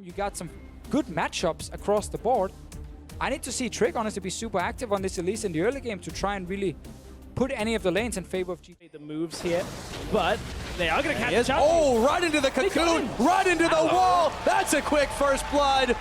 You got some good matchups across the board. I need to see Trick honestly be super active on this, at least in the early game, to try and really put any of the lanes in favor of G2. The moves here, but they are going to catch up. Oh, right into the cocoon, right into the wall. That's a quick first blood.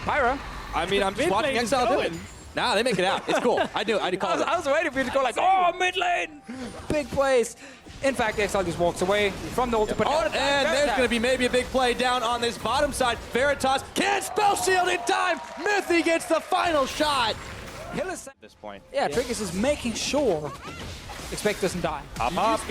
Pyra. I mean, I'm just watching Exile do it. Nah, they make it out. It's cool. I do. I was waiting for you to go like, oh, mid lane. Big plays. In fact, Exile just walks away from the ultimate. Oh, and there's going to be maybe a big play down on this bottom side. Veritas can't spell shield in time. Mythy gets the final shot. At this point. Yeah, Trick is just making sure Expect doesn't die. Up.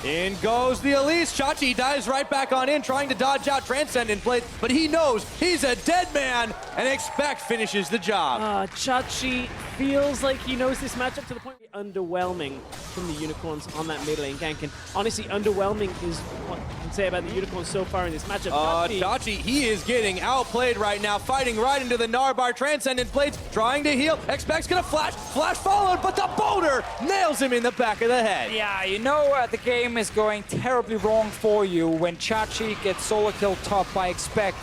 In goes the Elise. Chachi dives right back on in, trying to dodge out Transcendent plays, but he knows he's a dead man, and Expect finishes the job. Chachi feels like he knows this matchup to the point underwhelming from the Unicorns on that mid lane gank. And honestly, underwhelming is what I can say about the Unicorns so far in this matchup. Chachi, he is getting outplayed right now, fighting right into the Narbar. Transcendent plates, trying to heal. Expect's gonna flash followed, but the boulder nails him in the back of the head. Yeah, you know the game is going terribly wrong for you when Chachi gets solo kill top by Expect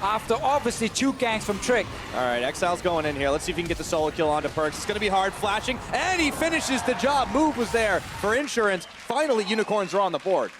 after obviously 2 ganks from Trick. All right, Exile's going in here. Let's see if he can get the solo kill onto Perks. It's going to be hard flashing, and he finishes the job. Move was there for insurance. Finally, Unicorns are on the board.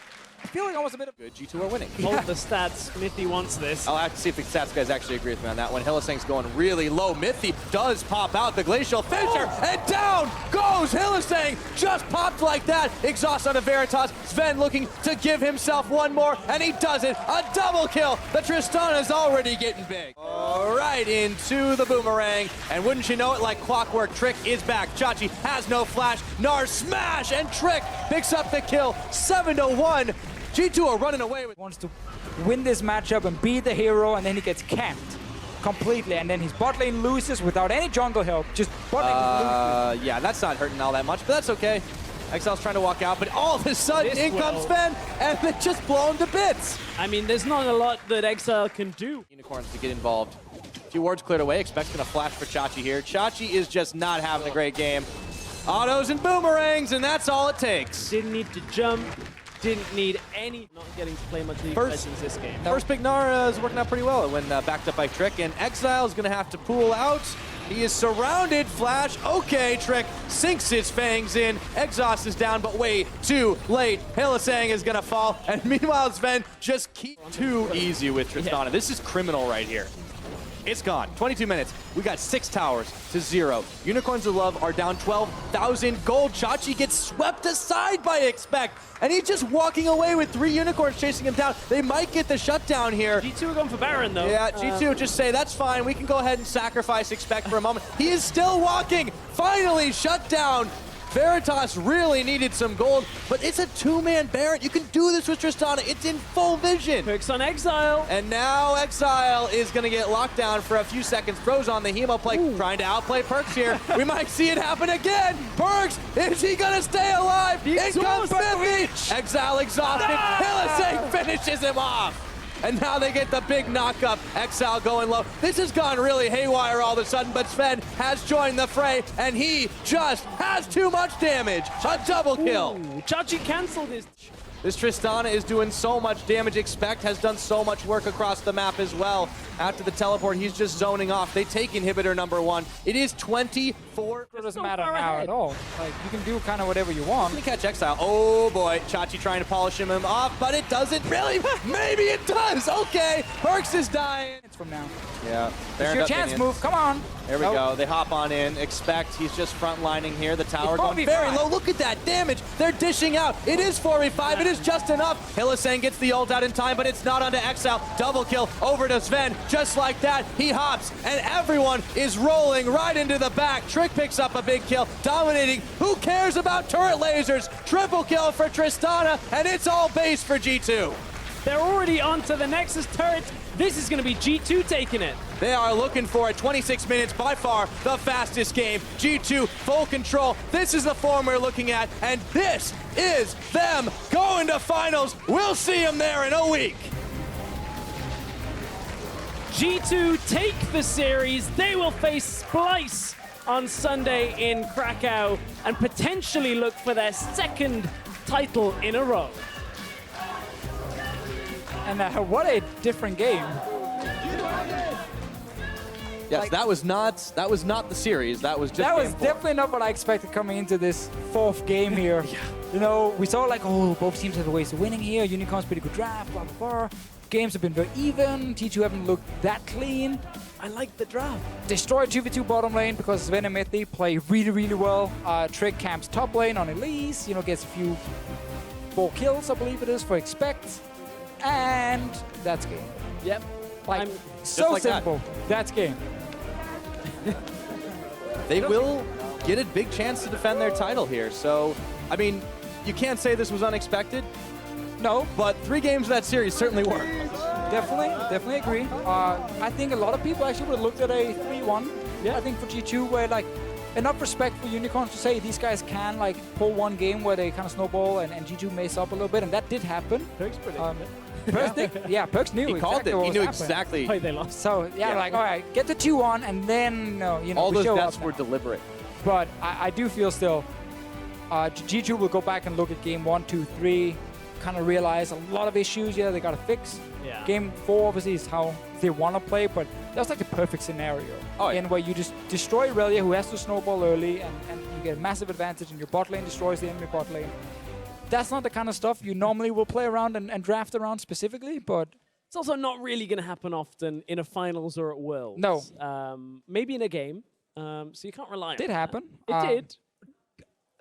I feel like almost a bit of good. G2 are winning. Hold the stats. Mythy wants this. I'll have to see if the stats guys actually agree with me on that one. Hylissang's going really low. Mythy does pop out the glacial finisher, and down goes Hylissang. Just popped like that. Exhaust onto Veritas. Sven looking to give himself one more, and he does it. A double kill. The Tristana's already getting big. All right, into the boomerang, and wouldn't you know it, like clockwork, Trick is back. Chachi has no flash. Nar smash, and Trick picks up the kill. 7-1. G2 are running away with. Wants to win this matchup and be the hero, and then he gets camped completely, and then his bot lane loses without any jungle help. Just bot lane loses. Yeah, that's not hurting all that much, but that's okay. Exile's trying to walk out, but all of a sudden in comes Sven, and it's just blown to bits. I mean, there's not a lot that Exile can do. Unicorns to get involved. A few wards cleared away. Expect's gonna flash for Chachi here. Chachi is just not having a great game. Autos and boomerangs, and that's all it takes. Didn't need to jump. Didn't need any. Not getting to play much League of Legends this game. First pick Nar is working out pretty well when backed up by Trick, and Exile is going to have to pull out. He is surrounded. Flash. Okay, Trick sinks his fangs in. Exhaust is down, but way too late. Hylissang is going to fall, and meanwhile Sven just keep too easy with Tristana. Yeah. This is criminal right here. It's gone. 22 minutes. We got 6 towers to 0. Unicorns of Love are down 12,000 gold. Chachi gets swept aside by Expect, and he's just walking away with 3 unicorns chasing him down. They might get the shutdown here. G2 are going for Baron, though. Yeah, G2 just say, that's fine. We can go ahead and sacrifice Expect for a moment. He is still walking. Finally shut down. Veritas really needed some gold, but it's a 2-man Baron. You can do this with Tristana. It's in full vision. Perks on Exile. And now Exile is going to get locked down for a few seconds. Throws on the Hemo play, trying to outplay Perks here. We might see it happen again. Perks, is he going to stay alive? In comes Mythy. Exile exhausted. Hylissang finishes him off. And now they get the big knockup. Exile going low. This has gone really haywire all of a sudden, but Sven has joined the fray, and he just has too much damage. A double kill. Chachi canceled his. This Tristana is doing so much damage. Expect has done so much work across the map as well. After the teleport, he's just zoning off. They take inhibitor number 1. It is 24. It doesn't matter now at all. Like, you can do kind of whatever you want. Let me catch Exile. Oh boy, Chachi trying to polish him off, but it doesn't really. Maybe it does. Okay, Perks is dying. It's from now. Yeah. It's your chance move. Come on. There we go. They hop on in. Expect. He's just frontlining here. The tower going very low. Look at that damage. They're dishing out. It is 4v5. It is just enough. Hylissang gets the ult out in time, but it's not onto Exile. Double kill over to Sven. Just like that, he hops, and everyone is rolling right into the back. Trick picks up a big kill, dominating. Who cares about turret lasers? Triple kill for Tristana, and it's all base for G2. They're already onto the Nexus turret. This is going to be G2 taking it. They are looking for it. 26 minutes, by far the fastest game. G2 full control. This is the form we're looking at, and this is them going to finals. We'll see them there in a week. G2 take the series. They will face Splice on Sunday in Krakow and potentially look for their 2nd title in a row. And what a different game. Yes, Like- that was not the series. That was just That was game four. definitely not what I expected coming into this fourth game here. You know, we saw like, oh, both teams have ways of winning here. Unicorn's pretty good draft, blah, blah, blah. Games have been very even. T2 haven't looked that clean. I like the draft. Destroy 2v2 bottom lane because Sven and Methy play really, really well. Trick camps top lane on Elise, you know, gets a few 4 kills, I believe it is, for Expect. And that's game. Yep. Like, I'm- so like that. simple. That's game. They will get a big chance to defend their title here. So, I mean, you can't say this was unexpected, No, but 3 games of that series certainly were. definitely agree. I think a lot of people actually would have looked at a 3-1. Yeah. I think for G2, where like enough respect for Unicorns to say these guys can like pull one game where they kind of snowball and G2 mess up a little bit, and that did happen. Perks predicted. Perks knew He exactly called it. what He was knew happening. exactly. Why they lost. So yeah, Yeah. like all right, get the 2-1, and then you know All we those show deaths up were now. deliberate. But I do feel still, G2 will go back and look at game 1, 2, 3, kind of realize a lot of issues. Yeah, they got to fix. Yeah. Game 4 obviously is how they want to play, but that's like the perfect scenario. Oh, yeah. In where you just destroy Relia, who has to snowball early, and you get a massive advantage, and your bot lane destroys the enemy bot lane. That's not the kind of stuff you normally will play around and draft around specifically, but It's also not really going to happen often in a finals or at Worlds. No. Maybe in a game. So you can't rely on it did that. happen. It did.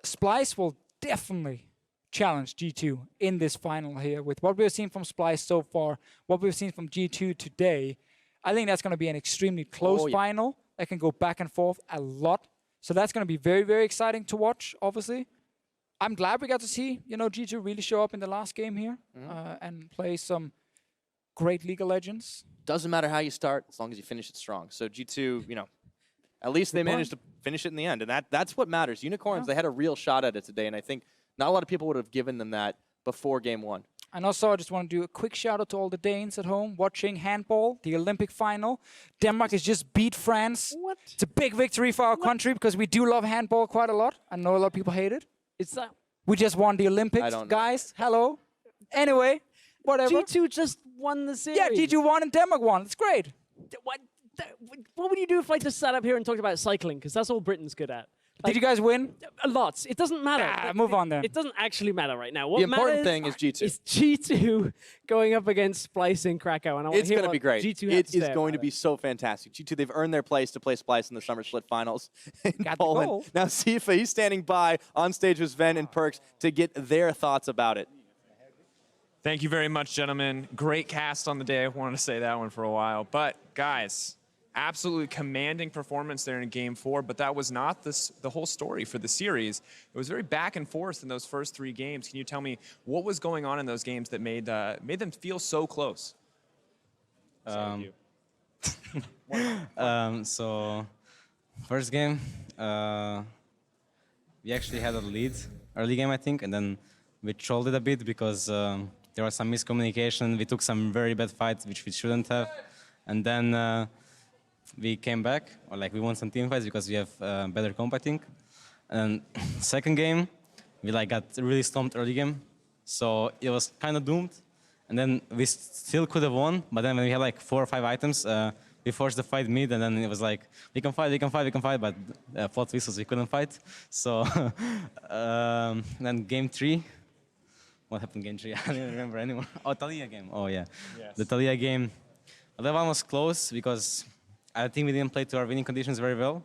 Splice will definitely challenge G2 in this final here. With what we've seen from Splice so far, what we've seen from G2 today, I think that's going to be an extremely close Oh, yeah. final that can go back and forth a lot. So that's going to be very, very exciting to watch, obviously. I'm glad we got to see, you know, G2 really show up in the last game here and play some great League of Legends. Doesn't matter how you start, as long as you finish it strong. So G2, you know, at least they managed to finish it in the end, and that's what matters. Unicorns, they had a real shot at it today, and I think not a lot of people would have given them that before game 1. And also, I just want to do a quick shout out to all the Danes at home watching handball, the Olympic final. Denmark has just beat France. What? It's a big victory for our country because we do love handball quite a lot. I know a lot of people hate it. It's that We just won the I Olympics, don't know. guys. Hello. Anyway, whatever. G2 just won the series. Yeah, G2 won and Denmark won. It's great. What would you do if I just sat up here and talked about cycling? Because that's all Britain's good at. Did you guys win? A lot. It doesn't matter. Move on then. It doesn't actually matter right now. What The important matters thing is G2. is G2 going up against Splice in Krakow. And I want It's to hear going to be what great. G2 had It to is say going about to be so fantastic. G2, they've earned their place to play Splice in the Summer Split Finals in Got the Poland. goal. Now, Sifa, he's standing by on stage with Sven and Perks to get their thoughts about it. Thank you very much, gentlemen. Great cast on the day. I wanted to say that one for a while. But, guys, absolutely commanding performance there in Game 4, but that was not the whole story for the series. It was very back and forth in those first 3 games. Can you tell me what was going on in those games that made them feel so close? So, first game, we actually had a lead early game, I think, and then we trolled it a bit because there was some miscommunication. We took some very bad fights, which we shouldn't have, and then we came back, or like we won some team fights because we have better comp, I think. And second game, we like got really stomped early game, so it was kind of doomed. And then we still could have won, but then when we had like 4 or 5 items, we forced the fight mid, and then it was like, we can fight, but plot whistles, we couldn't fight. So then game 3, what happened game 3? I don't remember anymore. Oh, Talia game, oh yeah. Yes. The Talia game, that one was close because I think we didn't play to our winning conditions very well.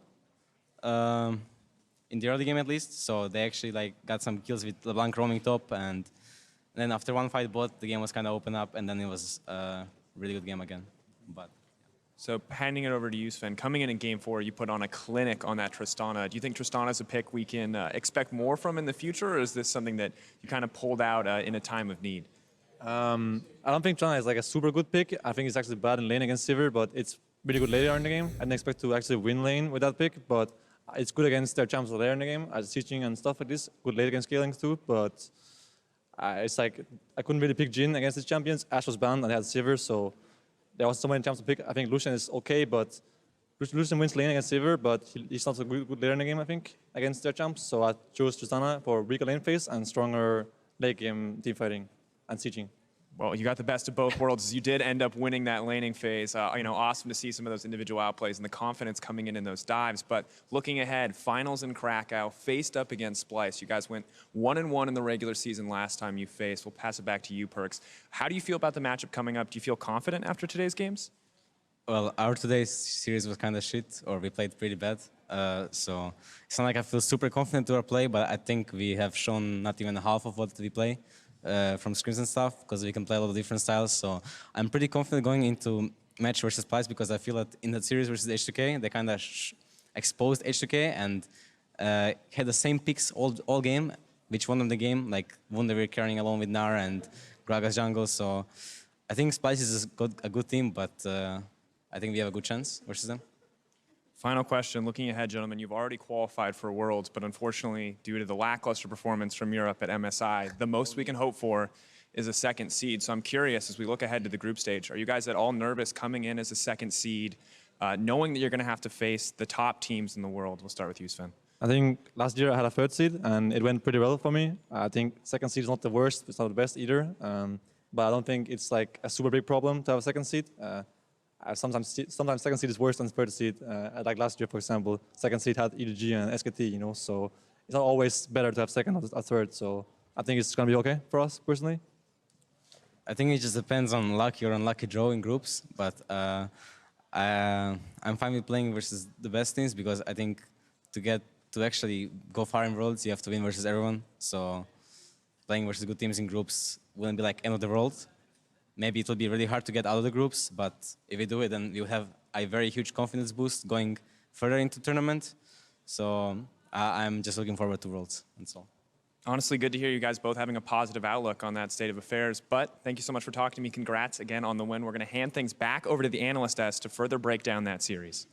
In the early game at least, so they actually like got some kills with LeBlanc roaming top, and then after one fight bot, the game was kind of open up, and then it was a really good game again. But So handing it over to you, Sven. Coming in Game 4, you put on a clinic on that Tristana. Do you think Tristana's a pick we can expect more from in the future, or is this something that you kind of pulled out in a time of need? I don't think Tristana is like a super good pick. I think it's actually bad in lane against Sivir, but it's really good later in the game. I didn't expect to actually win lane with that pick, but it's good against their champs later in the game, as teaching and stuff like this. Good late against Scaling too, but it's like I couldn't really pick Jhin against the champions. Ashe was banned and I had Sivir, so there was so many champs to pick. I think Lucian is okay, but Lucian wins lane against Sivir, but he's not so good later in the game, I think, against their champs. So I chose Tristana for weaker lane phase and stronger late game team fighting and sieging. Well, you got the best of both worlds. You did end up winning that laning phase. Awesome to see some of those individual outplays and the confidence coming in those dives. But looking ahead, finals in Krakow, faced up against Splice. You guys went 1-1 in the regular season last time you faced. We'll pass it back to you, Perks. How do you feel about the matchup coming up? Do you feel confident after today's games? Well, our today's series was kind of shit, or we played pretty bad. So it's not like I feel super confident to our play, but I think we have shown not even half of what we play from scrims and stuff, because we can play a lot of different styles. So I'm pretty confident going into match versus Splice, because I feel that in that series versus H2K, they kind of exposed H2K and had the same picks all game, which won them the game. Like Wunder we're carrying along with Nara and Gragas jungle. So I think Splice is a good team, but I think we have a good chance versus them. Final question, looking ahead, gentlemen, you've already qualified for Worlds, but unfortunately, due to the lackluster performance from Europe at MSI, the most we can hope for is a second seed. So I'm curious, as we look ahead to the group stage, are you guys at all nervous coming in as a second seed, knowing that you're going to have to face the top teams in the world? We'll start with you, Sven. I think last year I had a third seed, and it went pretty well for me. I think second seed is not the worst, it's not the best either. But I don't think it's like a super big problem to have a second seed. Sometimes second seed is worse than third seed. Like last year, for example, second seed had EDG and SKT, so it's not always better to have second or third. So I think it's going to be okay for us, personally. I think it just depends on lucky or unlucky draw in groups, but I'm fine with playing versus the best teams, because I think to actually go far in Worlds, you have to win versus everyone. So playing versus good teams in groups wouldn't be like end of the world. Maybe it will be really hard to get out of the groups, but if we do it, then we'll have a very huge confidence boost going further into tournament. So I'm just looking forward to Worlds, that's all. Honestly, good to hear you guys both having a positive outlook on that state of affairs. But thank you so much for talking to me. Congrats again on the win. We're going to hand things back over to the analyst desk to further break down that series.